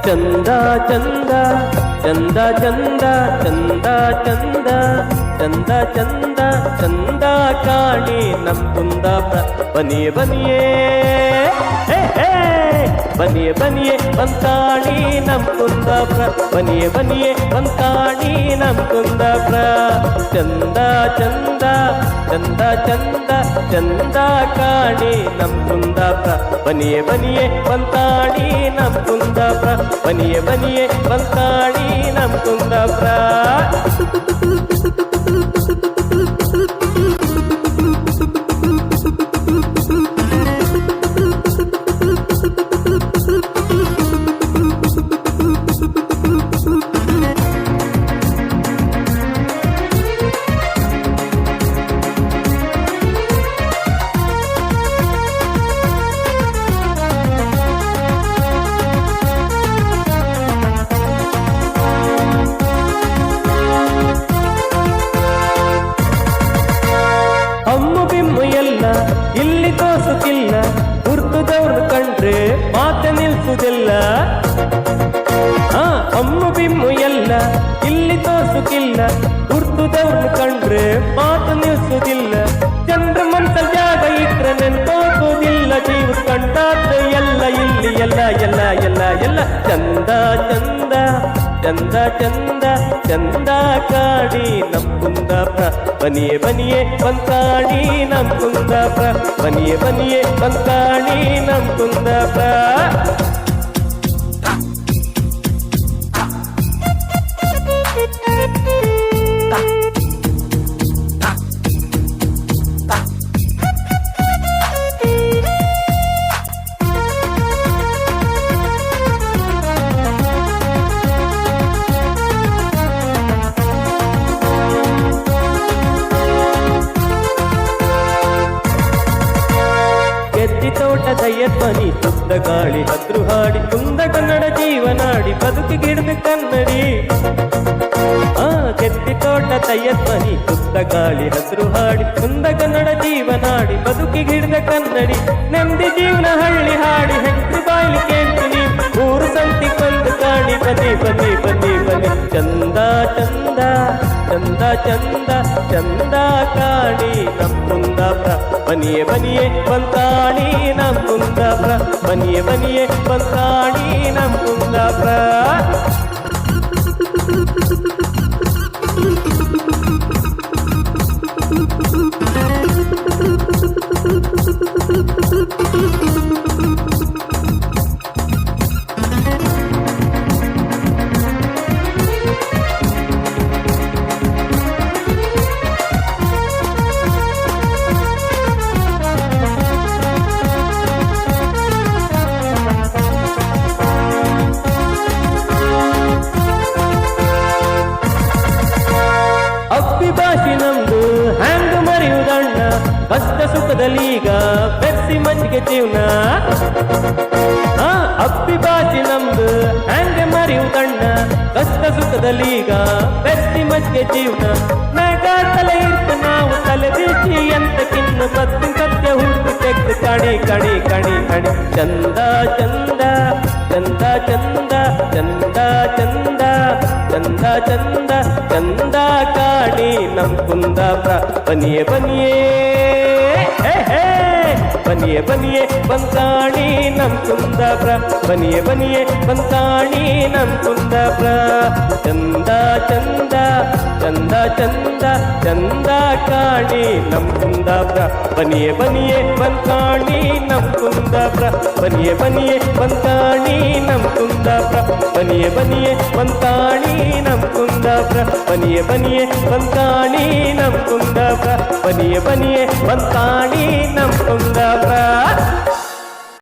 ಚಂದ ಚಂದ ಚಂದ ಚಂದ ಚಂದ ಚಂದ ಚಂದ ಚಂದ ಚಂದ ಕಾಣಿ ನಮ್ ಕುಂದಾಪುರ ಬನಿಯೇ ಬನಿಯೇ ಬನಿಯೇ ಬನಿಯೇ ಬಂತಾಣಿ ನಮ್ ಕುಂದಾಪುರ ಬನಿಯೇ ಬನಿಯೇ ಬಂತಾಣಿ ನಮ್ ಕುಂದಾಪುರ ಚಂದ ಚಂದ ಚಂದ ಚಂದ ಚಂದ ಕಾಣಿ ನಮ್ ಕುಂದಾಪುರ ಬನಿಯೇ ಬನಿಯೇ ಬಂತಾಣಿ ನಮ್ ಕುಂದಾಪುರ ಬನಿಯೇ ಬನಿಯೇ ಬಂತಾಣಿ ನಮ್ ಕುಂದಾಪುರ ಹಮ್ಮು ಬಿಮ್ಮು ಎಲ್ಲ ಇಲ್ಲಿ ತೋಸುತ್ತಿಲ್ಲ ಗುರ್ತದವ್ರು ಕಂಡ್ರೆ ಮಾತೆ ನಿಲ್ಸುವುದಿಲ್ಲ ಹಮ್ಮು ಬಿಮ್ಮು ಎಲ್ಲ ಇಲ್ಲಿ ತೋಸುತ್ತಿಲ್ಲ ಗುರ್ತದವ್ರು ಕಂಡ್ರೆ ಮಾತು ನಿಲ್ಸುವುದಿಲ್ಲ ಚಂದ್ರ ಮನ್ಸಲ್ ಜಾಗ ಇದ್ರೆ ನೆನ್ಪೋಗುವುದಿಲ್ಲ ಜೀವ ಕಂಡಾದ್ರೆ ಎಲ್ಲ ಇಲ್ಲಿ ಎಲ್ಲ ಎಲ್ಲ ಎಲ್ಲ ಎಲ್ಲ ಚಂದ ಚಂದ ಚಂದ ಚಂದ ಚಂದ ಕಾಣಿ ನಮ್ ಕುಂದಾಪುರ ಬನಿಯೇ ಬನಿಯೇ ಬಂತಾಣಿ ನಮ್ ಕುಂದಾಪುರ ಬನಿಯೇ ಬನಿಯೇ ಬಂತಾಣಿ ನಮ್ ಕುಂದಾಪುರ ಗೆದ್ದಿ ತೋಟದ ಎತ್ತನಿ ಶುದ್ಧ ಗಾಳಿ ಹದ್ರು ಹಾಡಿ ಕುಂದ ಕನ್ನಡ ಜೀವನಾಡಿ ಬದುಕಿಗಿಡ್ದು ಕನ್ನಡಿ ಗೆದ್ದಿ ತೋಟದ ಎತ್ತನಿ ಶುದ್ಧ ಗಾಳಿ ಹದ್ರು ಹಾಡಿ ಕುಂದ ಕನ್ನಡ ಜೀವನಾಡಿ ಬದುಕಿಗಿಡ್ದ ಕನ್ನಡಿ ನೆಮ್ಮದಿ ಜೀವನ ಹಳ್ಳಿ ಹಾಡಿ ಹೆಂಡ್ರು ಬಾಯ್ಲಿ ಕೇಳ್ತೀನಿ ಊರು ಸಂತಿ ಕೊಂದು ಕಾಣಿ ಬನ್ನಿ ಬನ್ನಿ ಬನ್ನಿ ಬನ್ನಿ ಚಂದ ಚಂದ ಚಂದ ಚಂದ ಚಂದ ಕಾಣಿ ನಮ್ ಕುಂದಾಪುರ ಬನಿಯೇ ಬನಿಯೇ ಬಂತಾಣಿ ನಮ್ ಕುಂದಾಪುರ ಬನಿಯೇ ಬನಿಯೇ ಬಂತಾಣಿ ನಮ್ ಕುಂದಾಪುರ ಅಪ್ಪಿಭಾಷೆ ನಮ್ದು ಹ್ಯಾಂಗ ಮರೆಯುವುದಣ್ಣ ಕಷ್ಟ ಸುಖದಲ್ಲೀಗ ಬೆರ್ಸಿ ಮಜ್ಜಿಗೆ ಜೀವನ ಅಪ್ಪಿಭಾಷೆ ನಮ್ದು ಹ್ಯಾಂಗ ಮರೆಯುವುದಣ್ಣ ಕಷ್ಟ ಸುಖದಲ್ಲೀಗ ಬೆರ್ಸಿ ಮಜ್ಜಿಗೆ ಜೀವನ ನಾಗ ತಲೆ ಇರ್ತ ನಾವು ತಲೆ ಬೀಸಿ ಎಂತಕ್ಕಿನ್ನು ಬತ್ತಿನ ಸತ್ಯ ಹುಡುಕು ತೆಗ್ದು ಕಣಿ ಕಣಿ ಕಣಿ ಕಣಿ ಚಂದ ಚಂದ ಚಂದ ಚಂದ ಚಂದ ಚಂದ ಚಂದ ಚಂದ ಚಂದ ಕಾಣಿ ನಮ್ ಕುಂದಾಪುರ ಬನಿಯೇ ಬನಿಯೇ ಬನಿಯೇ ಬನಿಯೇ ಬಂತಾಣಿ ನಮ್ ಕುಂದಾಪುರ ಬನಿಯೇ ಬನಿಯೇ ಬಂತಾಣಿ ನಮ್ ಕುಂದಾಪುರ ಚಂದ ಚಂದ ಚಂದ ಚಂದ ಚಂದ ಕಾಣಿ ನಮ್ ಕುಂದಾಪುರ ಬನಿಯೇ ಬನಿಯೇ ಬಂತಾಣಿ ನಮ್ ಕುಂದಾಪುರ ಬನಿಯೇ ಬನಿಯೇ ಬಂತಾಣಿ ನಮ್ ಕುಂದಾಪುರ ಬನಿಯೇ ಬನಿಯೇ ಬಂತಾಣಿ ನಮ್ ಕುಂದಾಪುರ ಬನಿಯೇ ಬನಿಯೇ ಬಂತಾಣಿ ನಮ್ ಕುಂದಾಪುರ ಬನಿಯೇ ಬನಿಯೇ ಬಂತಾಣಿ ನಮ್ ಕುಂದಾಪುರ